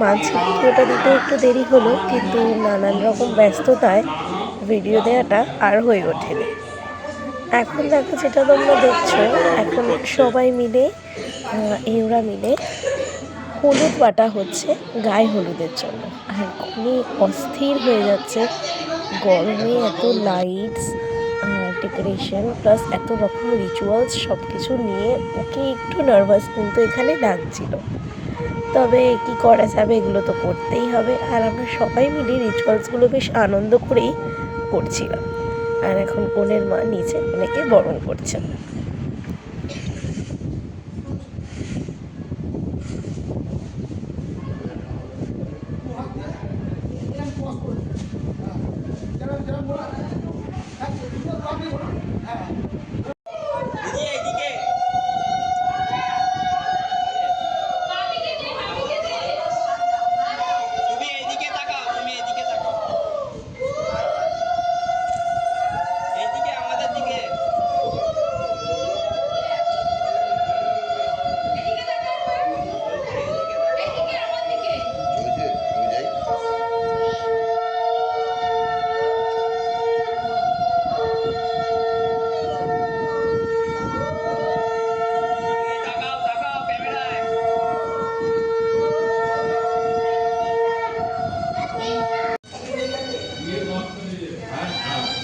মাঝে ভিডিওটা দিতে একটু দেরি হলো, কিন্তু নানান রকম ব্যস্ততায় ভিডিও দেওয়াটা আর হয়ে ওঠেনি। এখন দেখো যেটা তোমরা দেখছো, এখন সবাই মিলে এওরা মিলে হলুদ বাটা হচ্ছে গায়ে হলুদের জন্য। আর খুবই অস্থির হয়ে যাচ্ছে গরমে, এত লাইটস, ডেকোরেশন প্লাস এত রকম রিচুয়ালস সব কিছু নিয়ে ওকে একটু নার্ভাস কিন্তু এখানে লাগছিল। তবে কি করা যাবে, এগুলো তো করতেই হবে। আর আমরা সবাই মিলে রিচুয়ালসগুলো বেশ আনন্দ করেই করছিলাম। আর এখন কনের মা নিচে অনেকে বরণ করছেন।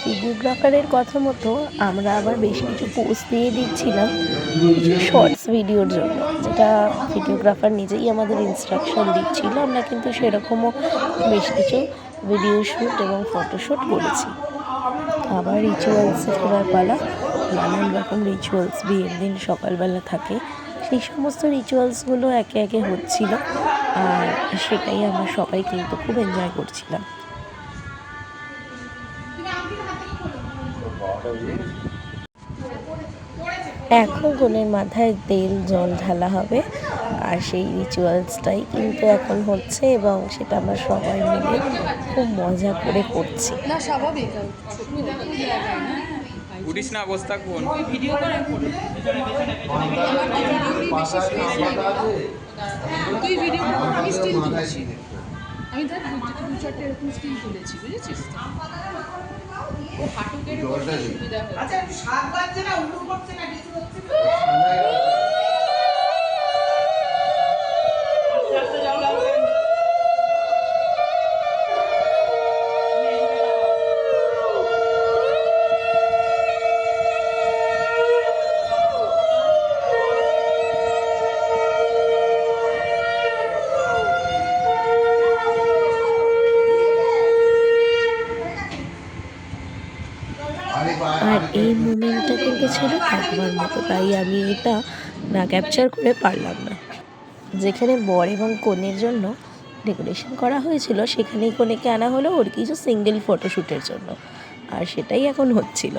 ভিডিওগ্রাফারের কথা মতো আমরা আবার বেশ কিছু পোস্ট দিয়ে দিচ্ছিলাম কিছু শর্টস ভিডিওর জন্য, যেটা ভিডিওগ্রাফার নিজেই আমাদের ইনস্ট্রাকশন দিচ্ছিল। আমরা কিন্তু সেরকমও বেশ কিছু ভিডিও শ্যুট এবং ফটোশ্যুট করেছি। আবার রিচুয়ালসের এবার পালা। নানান রকম রিচুয়ালস বিয়ের দিন সকালবেলা থাকে, সেই সমস্ত রিচুয়ালসগুলো একে একে হচ্ছিল। আর সেটাই আমরা সবাই কিন্তু খুব এনজয় করছিলাম। এখন কনের মাথায় তেল জল ঢালা হবে, আর সেই রিচুয়ালসটাই কিন্তু এখন হচ্ছে এবং সেটা আমরা সবাই মিলে খুব মজা করে করছি। না স্বাভাবিক উঠিস না, বসে থাকবো। ভিডিও করা তুই ভিডিও আমি স্টিল তুলেছি, আমি ধর দু চারটে এরকম স্টিল তুলেছি, বুঝেছিস? ও হাঁটুকে সুবিধা হচ্ছে। আচ্ছা সাত বাজছে না, উল্টো করছে না, কিছু হচ্ছে না। আর এই মোমেন্টটা কিন্তু ছিল একবার মতো, তাই আমি এটা না ক্যাপচার করে পারলাম না। যেখানে বর এবং কনের জন্য ডেকোরেশন করা হয়েছিল, সেখানেই কনেকে আনা হলো ওর কিছু সিঙ্গেল ফটোশ্যুটের জন্য, আর সেটাই এখন হচ্ছিল।